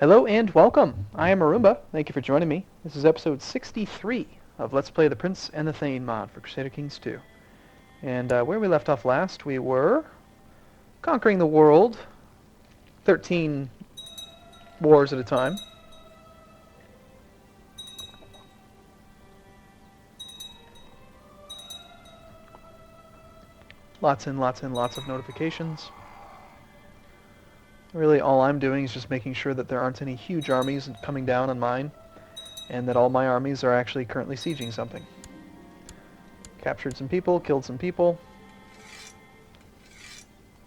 Hello and welcome. I am Arumba. Thank you for joining me. This is episode 63 of Let's Play the Prince and the Thane mod for Crusader Kings 2. And where we left off last, we were conquering the world, 13 wars at a time. Lots and lots and lots of notifications. Really, all I'm doing is just making sure that there aren't any huge armies coming down on mine, and that all my armies are actually currently sieging something. Captured some people, killed some people.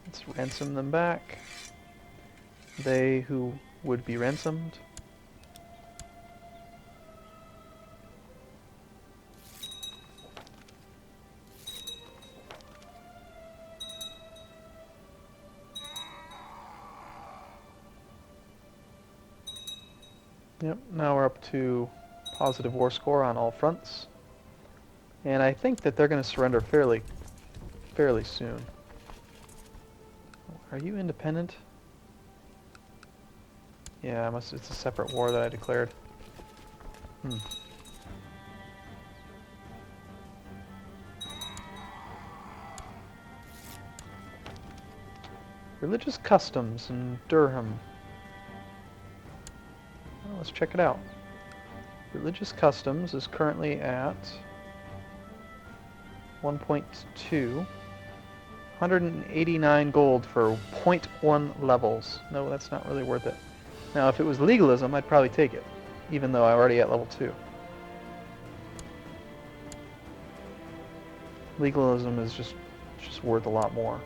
Let's ransom them back. They who would be ransomed. Yep, now we're up to positive war score on all fronts. And I think that they're going to surrender fairly soon. Are you independent? Yeah, it's a separate war that I declared. Religious customs in Durham. Well, let's check it out. Religious customs is currently at 1.2. 189 gold for 0.1 levels. No, that's not really worth it. Now, if it was legalism, I'd probably take it, even though I'm already at level 2. Legalism is just worth a lot more.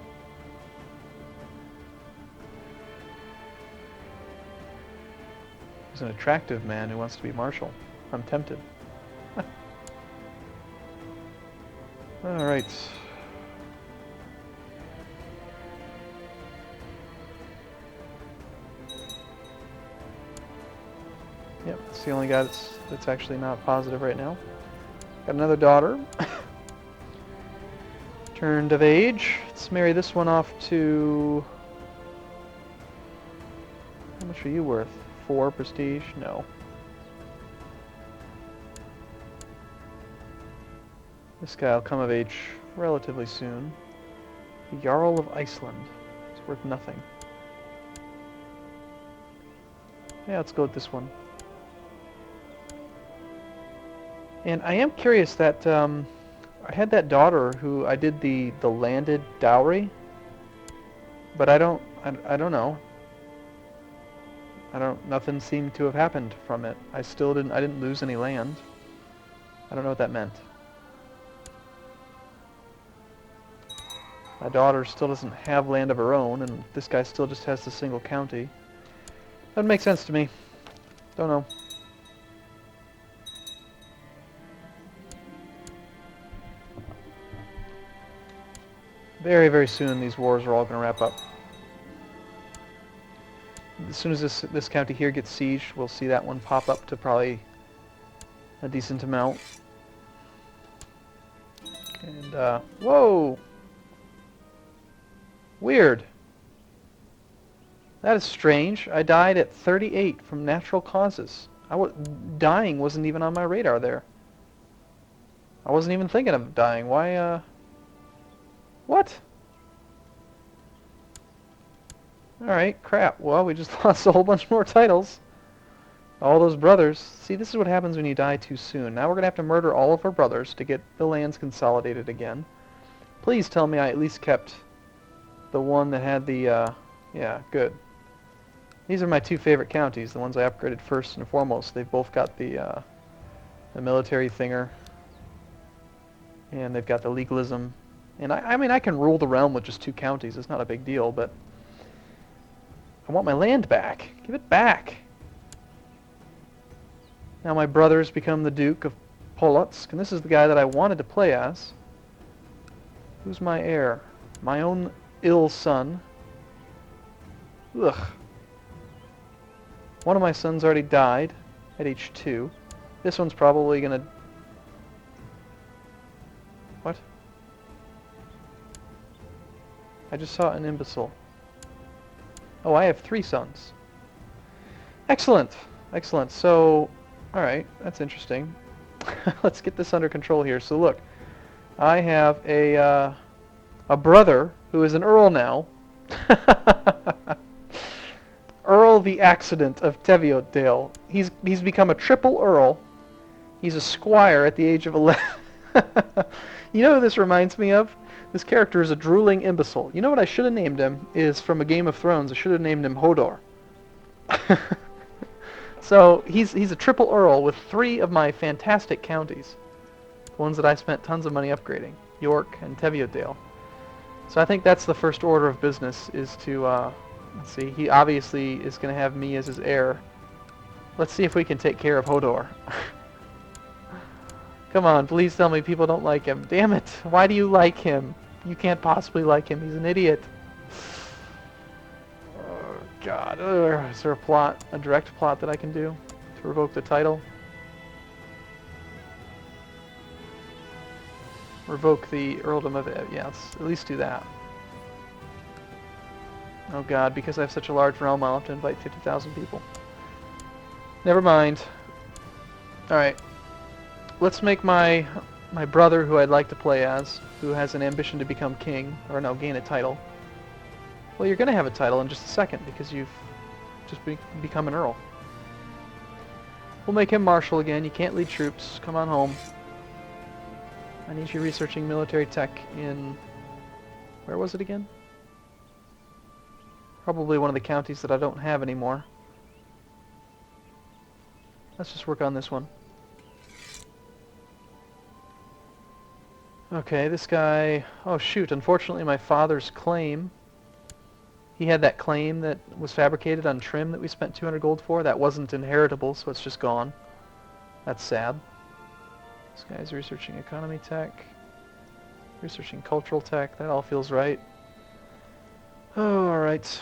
He's an attractive man who wants to be marshal. I'm tempted. Alright. Yep, it's the only guy that's actually not positive right now. Got another daughter. Turned of age. Let's marry this one off to... How much are you worth? 4 prestige? No. This guy will come of age relatively soon. The Jarl of Iceland. It's worth nothing. Yeah, let's go with this one. And I am curious that I had that daughter who I did the landed dowry, but I don't know. Nothing seemed to have happened from it. I didn't lose any land. I don't know what that meant. My daughter still doesn't have land of her own, and this guy still just has the single county. Doesn't make sense to me. Don't know. Very, very soon these wars are all going to wrap up. As soon as this county here gets sieged, we'll see that one pop up to probably a decent amount. And, whoa! Weird. That is strange. I died at 38 from natural causes. Dying wasn't even on my radar there. I wasn't even thinking of dying. Why, What? Alright, crap. Well, we just lost a whole bunch more titles. All those brothers. See, this is what happens when you die too soon. Now we're going to have to murder all of our brothers to get the lands consolidated again. Please tell me I at least kept the one that had the, yeah, good. These are my two favorite counties, the ones I upgraded first and foremost. They've both got the military thinger. And they've got the legalism. And I mean, I can rule the realm with just 2 counties. It's not a big deal, but I want my land back. Give it back. Now my brother's become the Duke of Polotsk, and this is the guy that I wanted to play as. Who's my heir? My own ill son. Ugh. One of my sons already died at age 2. This one's probably gonna... What? I just saw an imbecile. Oh, I have 3 sons. Excellent. Excellent. So, all right, that's interesting. Let's get this under control here. So look, I have a brother who is an earl now. Earl the Accident of Teviotdale. He's become a triple earl. He's a squire at the age of 11. You know who this reminds me of? This character is a drooling imbecile. You know what I should have named him is from a Game of Thrones. I should have named him Hodor. So he's a triple earl with 3 of my fantastic counties. The ones that I spent tons of money upgrading. York and Teviotdale. So I think that's the first order of business is to, let's see, he obviously is going to have me as his heir. Let's see if we can take care of Hodor. Come on, please tell me people don't like him. Damn it, why do you like him? You can't possibly like him, he's an idiot. Oh, God. Is there a direct plot that I can do to revoke the title? Revoke the earldom of it. Yeah, let's at least do that. Oh God, because I have such a large realm, I'll have to invite 50,000 people. Never mind. Alright. Let's make my brother, who I'd like to play as, who has an ambition to become king, or no, gain a title. Well, you're going to have a title in just a second, because you've just become an earl. We'll make him marshal again. You can't lead troops. Come on home. I need you researching military tech in... Where was it again? Probably one of the counties that I don't have anymore. Let's just work on this one. Okay, this guy... Oh shoot, unfortunately my father's claim... He had that claim that was fabricated on trim that we spent 200 gold for. That wasn't inheritable, so it's just gone. That's sad. This guy's researching economy tech. Researching cultural tech. That all feels right. Oh, alright.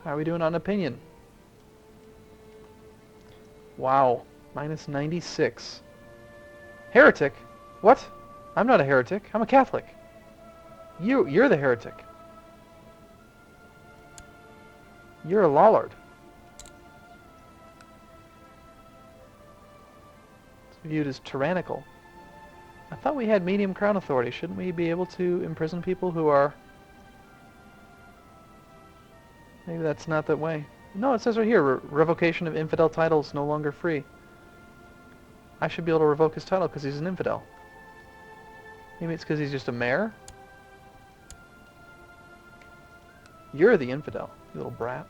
How are we doing on opinion? Wow. Minus 96. Heretic? What? I'm not a heretic. I'm a Catholic. You're the heretic. You're a Lollard. It's viewed as tyrannical. I thought we had medium crown authority. Shouldn't we be able to imprison people who are... Maybe that's not that way. No, it says right here, revocation of infidel titles no longer free. I should be able to revoke his title because he's an infidel. Maybe it's because he's just a mayor? You're the infidel, you little brat.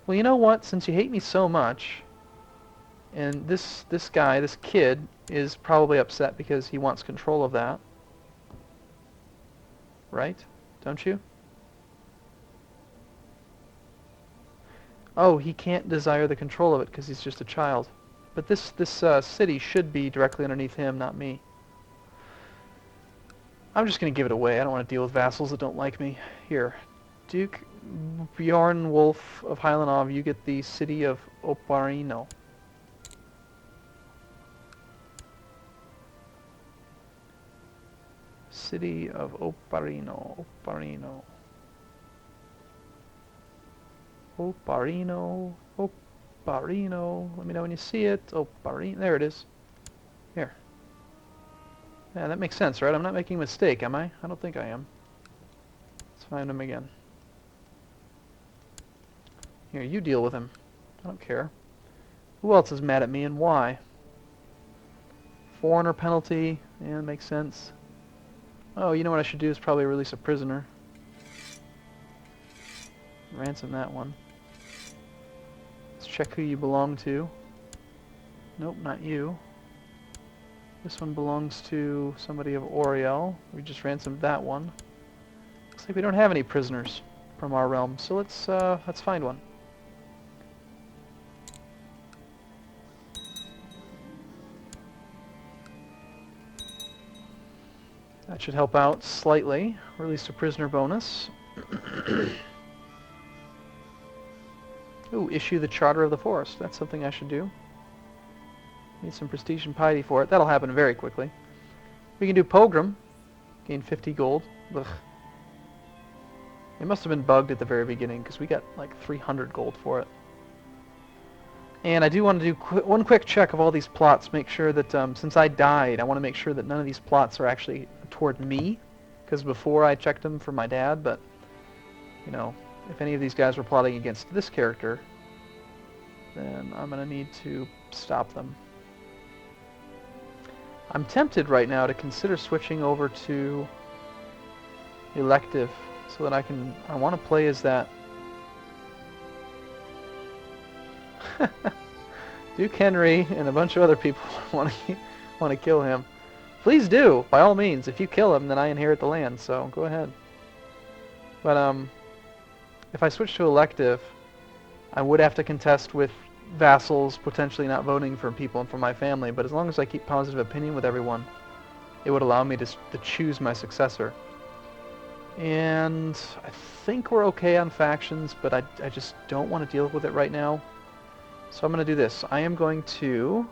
Well, you know what? Since you hate me so much, and this guy, this kid, is probably upset because he wants control of that. Right? Don't you? Oh, he can't desire the control of it because he's just a child. But this city should be directly underneath him, not me. I'm just going to give it away. I don't want to deal with vassals that don't like me. Here. Duke Bjorn Wolf of Highlandov, you get the city of Oparino. City of Oparino. Oparino. Oparino. Oparino. Let me know when you see it. Oparino. There it is. Here. Yeah, that makes sense, right? I'm not making a mistake, am I? I don't think I am. Let's find him again. Here, you deal with him. I don't care. Who else is mad at me and why? Foreigner penalty. Yeah, that makes sense. Oh, you know what I should do is probably release a prisoner. Ransom that one. Let's check who you belong to. Nope, not you. This one belongs to somebody of Oriel. We just ransomed that one. Looks like we don't have any prisoners from our realm, so let's find one. That should help out slightly. Release a prisoner bonus. Ooh, issue the Charter of the Forest. That's something I should do. Need some prestige and piety for it. That'll happen very quickly. We can do Pogrom. Gain 50 gold. Ugh. It must have been bugged at the very beginning because we got like 300 gold for it. And I do want to do one quick check of all these plots, make sure that since I died, I want to make sure that none of these plots are actually toward me, because before I checked them for my dad, but, you know, if any of these guys were plotting against this character, then I'm going to need to stop them. I'm tempted right now to consider switching over to elective, so that I want to play as that Duke Henry and a bunch of other people want to kill him. Please do, by all means. If you kill him, then I inherit the land, so go ahead. But if I switch to elective, I would have to contest with vassals potentially not voting for people from my family, but as long as I keep positive opinion with everyone, it would allow me to choose my successor. And I think we're okay on factions, but I just don't want to deal with it right now. So I'm going to do this. I am going to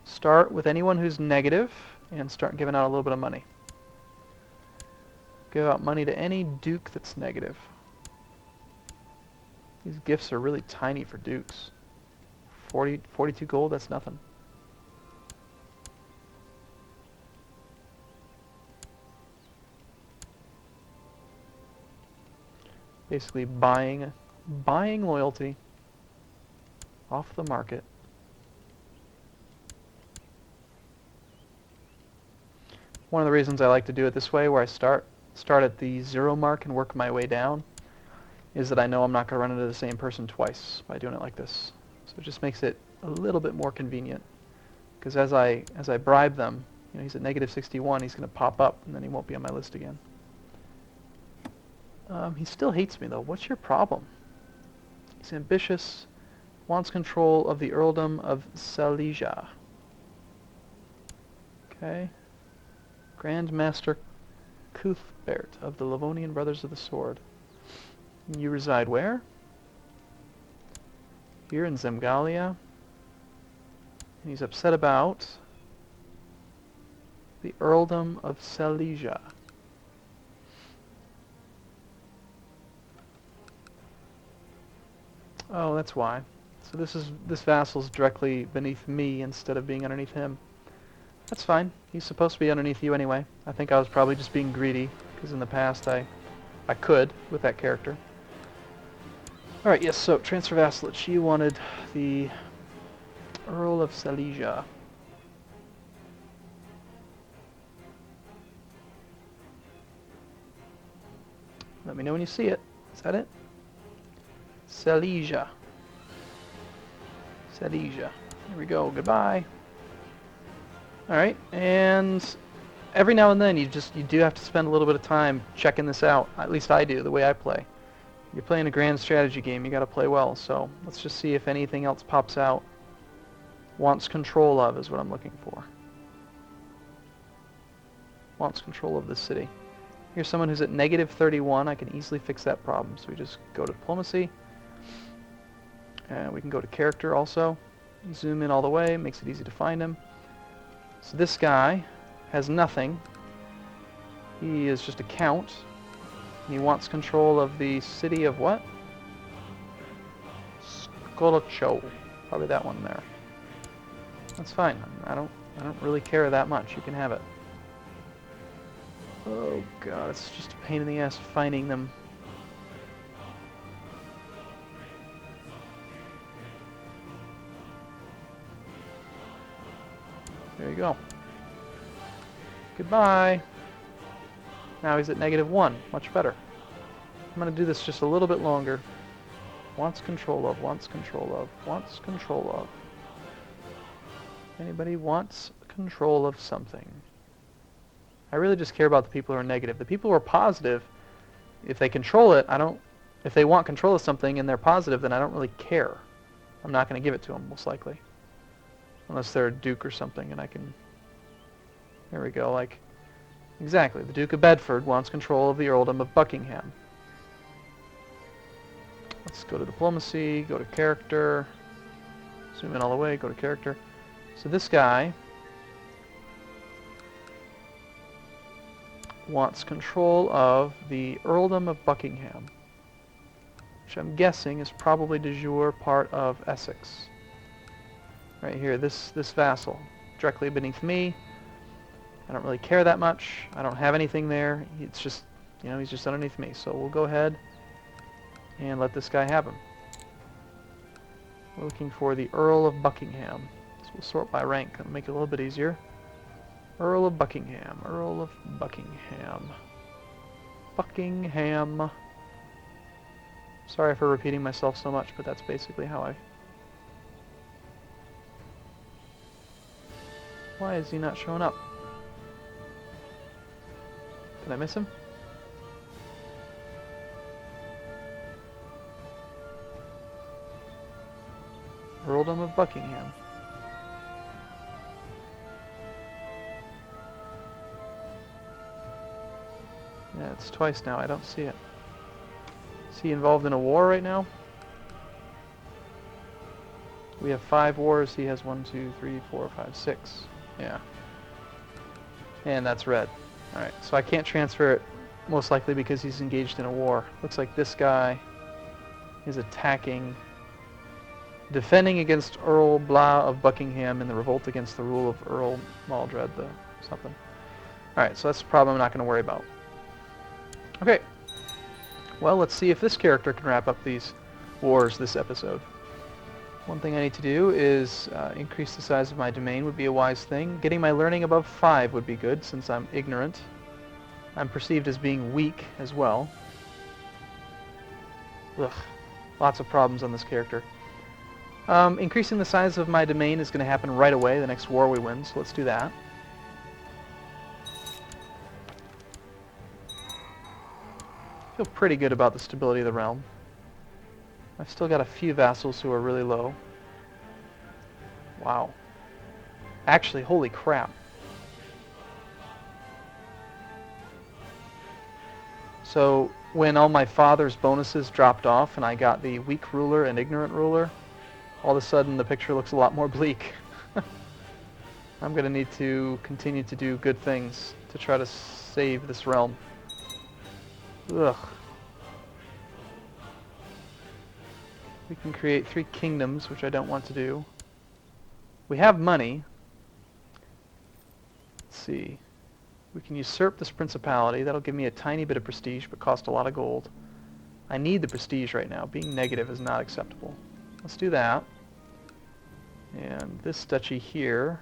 start with anyone who's negative and start giving out a little bit of money. Give out money to any duke that's negative. These gifts are really tiny for dukes. 42 gold, that's nothing. Basically buying loyalty off the market. One of the reasons I like to do it this way, where I start at the 0 mark and work my way down, is that I know I'm not going to run into the same person twice by doing it like this. So it just makes it a little bit more convenient. Because as I bribe them, you know, he's at negative 61, he's going to pop up, and then he won't be on my list again. He still hates me, though. What's your problem? He's ambitious, wants control of the earldom of Silesia. Okay. Grand Master Cuthbert of the Livonian Brothers of the Sword. You reside where? Here in Zemgalia. And he's upset about the earldom of Silesia. Oh, that's why. So this vassal's directly beneath me instead of being underneath him. That's fine. He's supposed to be underneath you anyway. I think I was probably just being greedy, because in the past I could with that character. Alright, yes, so transfer vassalage. You wanted the Earl of Silesia. Let me know when you see it. Is that it? Silesia. Silesia. Here we go. Goodbye. Alright, and every now and then you do have to spend a little bit of time checking this out. At least I do, the way I play. You're playing a grand strategy game, you gotta play well, so let's just see if anything else pops out. Wants control of is what I'm looking for. Wants control of the city. Here's someone who's at negative 31. I can easily fix that problem. So we just go to diplomacy. And we can go to character also. Zoom in all the way, makes it easy to find him. So this guy has nothing. He is just a count. He wants control of the city of what? Skolocho. Probably that one there. That's fine. I don't really care that much. You can have it. Oh god, it's just a pain in the ass finding them. There you go. Goodbye. Now he's at -1. Much better. I'm going to do this just a little bit longer. Wants control of, wants control of, wants control of. Anybody wants control of something? I really just care about the people who are negative. The people who are positive, if they control it, if they want control of something and they're positive, then I don't really care. I'm not going to give it to them, most likely. Unless they're a duke or something, and I can... There we go, like... Exactly, the Duke of Bedford wants control of the earldom of Buckingham. Let's go to diplomacy, go to character, zoom in all the way, go to character. So this guy wants control of the Earldom of Buckingham, which I'm guessing is probably de jure part of Essex. Right here, this vassal, directly beneath me. I don't really care that much. I don't have anything there. It's just, you know, he's just underneath me. So we'll go ahead and let this guy have him. We're looking for the Earl of Buckingham. So we'll sort by rank. That'll make it a little bit easier. Earl of Buckingham. Earl of Buckingham. Buckingham. Sorry for repeating myself so much, but that's basically how I... Why is he not showing up? Did I miss him? Earldom of Buckingham. Yeah, it's twice now. I don't see it. Is he involved in a war right now? We have 5 wars. He has 1, 2, 3, 4, 5, 6. Yeah. And that's red. Alright, so I can't transfer it most likely because he's engaged in a war. Looks like this guy is attacking, defending against Earl Blah of Buckingham in the revolt against the rule of Earl Maldred, the something. Alright, so that's a problem I'm not going to worry about. Okay. Well, let's see if this character can wrap up these wars this episode. One thing I need to do is increase the size of my domain would be a wise thing. Getting my learning above 5 would be good since I'm ignorant. I'm perceived as being weak as well. Ugh. Lots of problems on this character. Increasing the size of my domain is going to happen right away, the next war we win, so let's do that. I feel pretty good about the stability of the realm. I've still got a few vassals who are really low. Wow. Actually, holy crap. So, when all my father's bonuses dropped off and I got the weak ruler and ignorant ruler, all of a sudden the picture looks a lot more bleak. I'm going to need to continue to do good things to try to save this realm. Ugh. We can create 3 kingdoms, which I don't want to do. We have money. Let's see. We can usurp this principality. That'll give me a tiny bit of prestige, but cost a lot of gold. I need the prestige right now. Being negative is not acceptable. Let's do that. And this duchy here,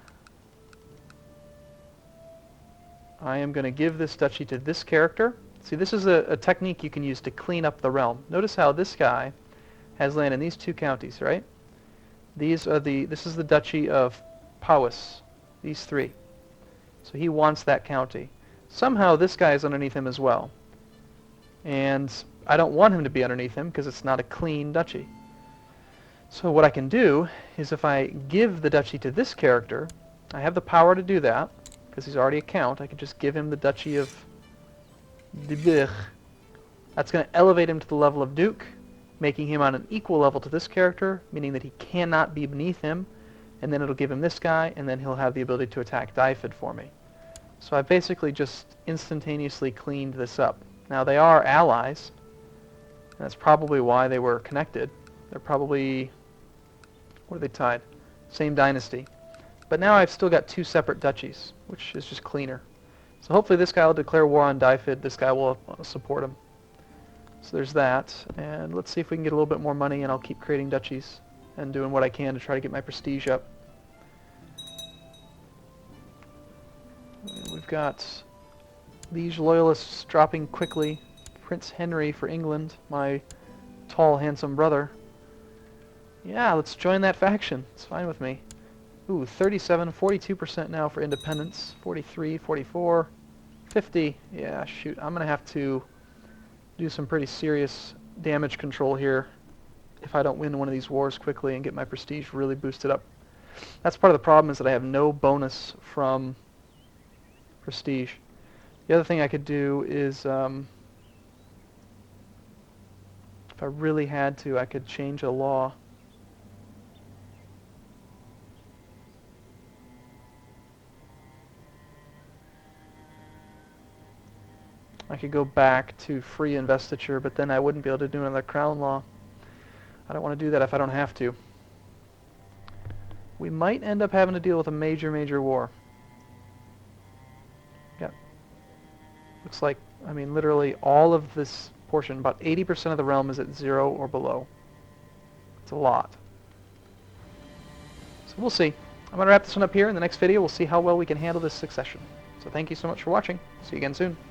I am going to give this duchy to this character. See, this is a technique you can use to clean up the realm. Notice how this guy has land in these 2 counties, right? This is the Duchy of Powys, these 3. So he wants that county. Somehow this guy is underneath him as well. And I don't want him to be underneath him because it's not a clean duchy. So what I can do is if I give the duchy to this character, I have the power to do that because he's already a count. I can just give him the Duchy of That's going to elevate him to the level of Duke, making him on an equal level to this character, meaning that he cannot be beneath him, and then it'll give him this guy, and then he'll have the ability to attack Dyfed for me. So I basically just instantaneously cleaned this up. Now they are allies, and that's probably why they were connected. They're probably, what are they tied? Same dynasty. But now I've still got 2 separate duchies, which is just cleaner. So hopefully this guy will declare war on Dyfed, this guy will support him. So there's that, and let's see if we can get a little bit more money, and I'll keep creating duchies and doing what I can to try to get my prestige up. We've got liege loyalists dropping quickly. Prince Henry for England, my tall, handsome brother. Yeah, let's join that faction. It's fine with me. Ooh, 37, 42% now for independence. 43, 44, 50. Yeah, shoot, I'm going to have to do some pretty serious damage control here if I don't win one of these wars quickly and get my prestige really boosted up. That's part of the problem, is that I have no bonus from prestige. The other thing I could do is, if I really had to, I could change a law. I could go back to free investiture, but then I wouldn't be able to do another crown law. I don't want to do that if I don't have to. We might end up having to deal with a major war. Yeah. Looks like, I mean, literally all of this portion, about 80% of the realm is at 0 or below. It's a lot. So we'll see. I'm going to wrap this one up here. In the next video, we'll see how well we can handle this succession. So thank you so much for watching. See you again soon.